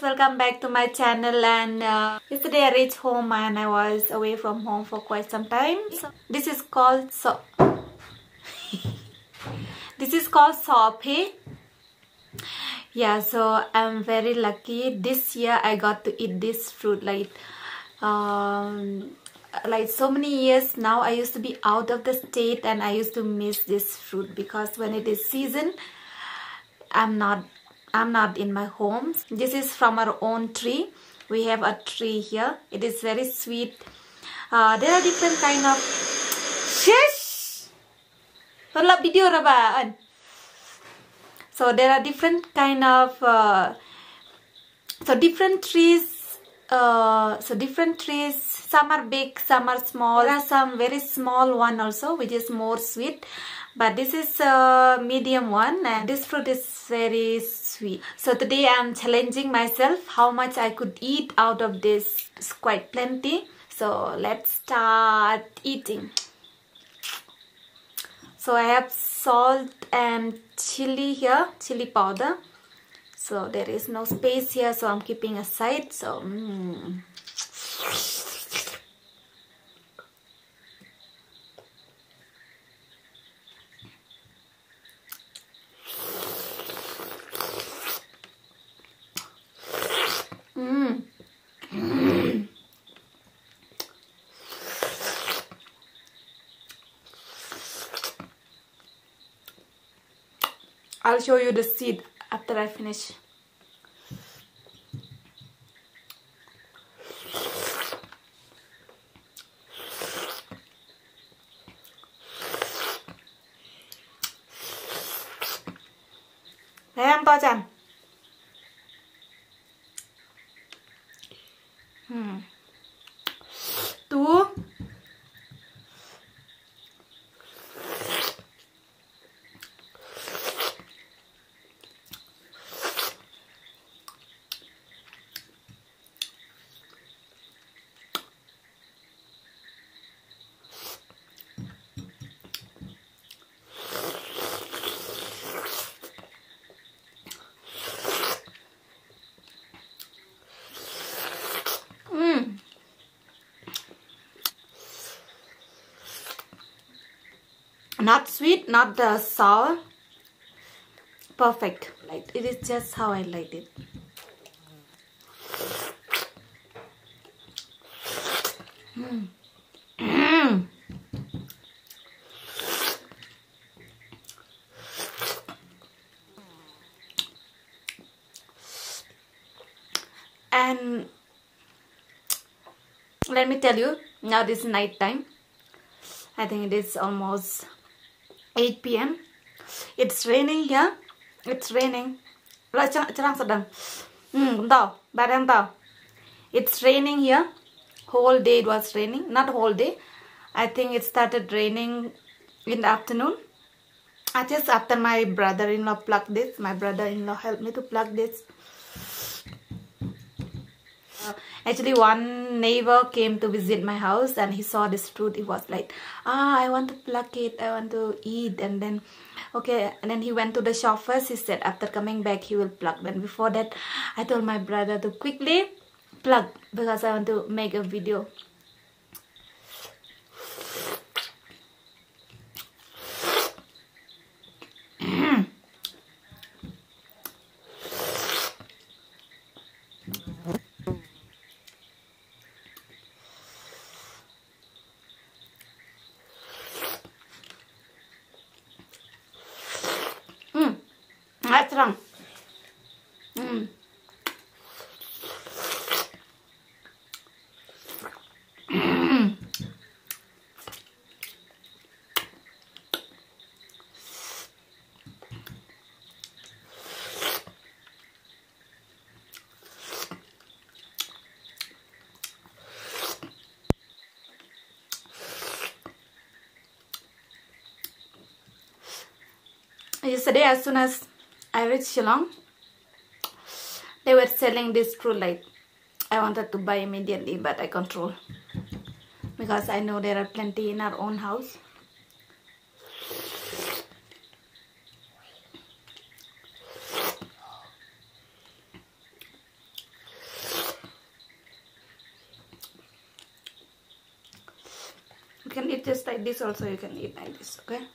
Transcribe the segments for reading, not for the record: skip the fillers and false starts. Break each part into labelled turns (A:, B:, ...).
A: welcome back to my channel. And yesterday I reached home and I was away from home for quite some time. So, this is called Sohphie. Yeah, so I'm very lucky. This year I got to eat this fruit like so many years now. I used to be out of the state and I used to miss this fruit because when it is season, I'm not in my home. This is from our own tree. We have a tree here. It is very sweet. There are different kind of shush. Video rabaan. So there are different kind of different trees. Some are big, some are small. There are some very small one also, which is more sweet. But this is a medium one, and this fruit is very sweet. So today I'm challenging myself how much I could eat out of this. It's quite plenty. So let's start eating. So I have salt and chili here, chili powder. So there is no space here, so I'm keeping aside. So I'll show you the seed after I finish. Em to chẳng? Tú. Not sweet, not sour. Perfect. Like it is just how I like it. And let me tell you, now this is night time. I think it is almost 8 p.m. It's raining here. It's raining. It's raining here. Whole day it was raining. Not whole day. I think it started raining in the afternoon. I just after my brother-in-law plucked this. My brother-in-law helped me to pluck this. Actually, one neighbor came to visit my house and he saw this fruit. He was like, I want to pluck it, I want to eat. And then, okay, and then he went to the shop first. He said after coming back he will pluck. Then before that, I told my brother to quickly pluck because I want to make a video. That's wrong. Yesterday, as soon as I reached Shillong, they were selling this fruit. Like I wanted to buy immediately, but I control because I know there are plenty in our own house. can eat just like this also. You can eat like this, okay?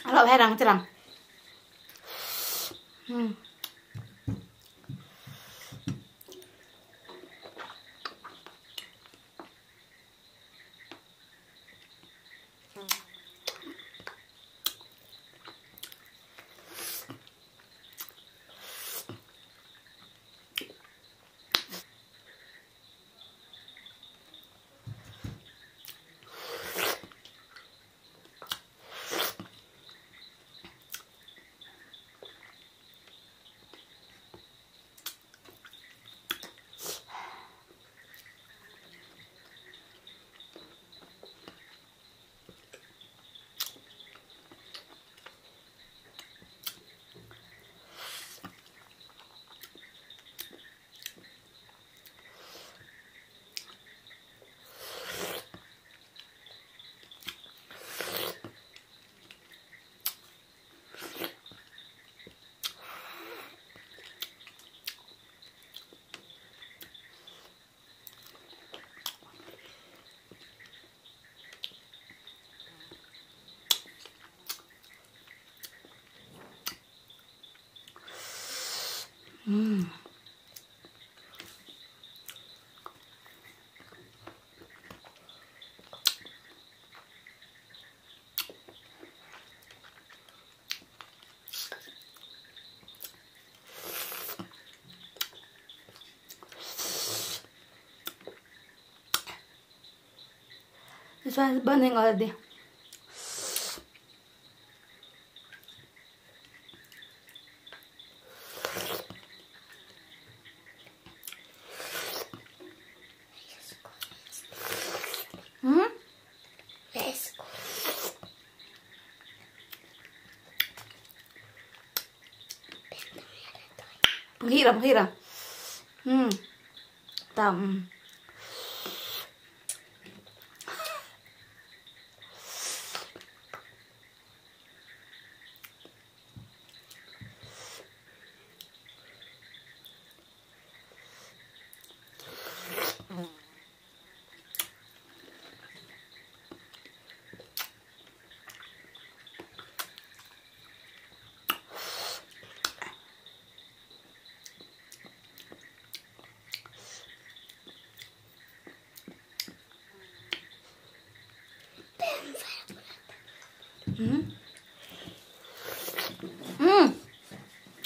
A: Kalau herang cerang. This one is burning already. Menghirang. Tam.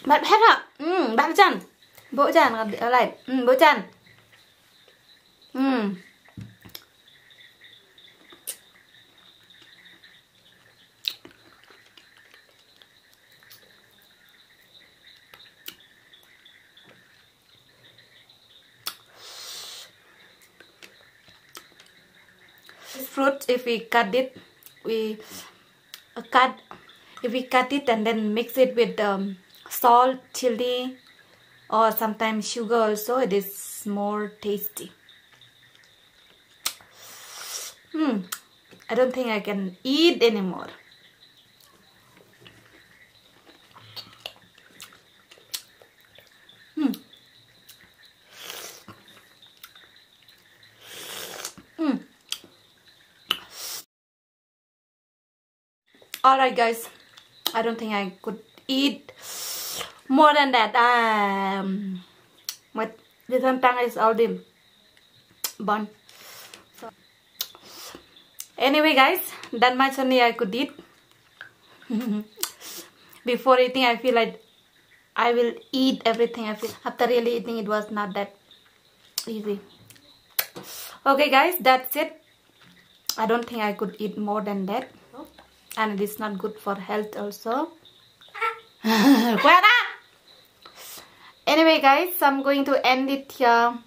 A: Bạn hết ạ. Bạn Trần. Bộ Trần ở lại. Bộ Trần. This fruit, if we cut it, if we cut it and then mix it with salt, chili, or sometimes sugar also, it is more tasty. I don't think I can eat anymore. Alright guys, I don't think I could eat more than that. My little tongue is already burnt. So, anyway guys, that much only I could eat. Before eating I feel like I will eat everything. I feel after really eating it was not that easy. Okay guys, that's it. I don't think I could eat more than that. And it is not good for health also. Anyway guys, I'm going to end it here.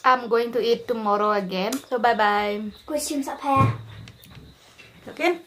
A: I'm going to eat tomorrow again. So bye bye.
B: Questions up here.
A: Okay.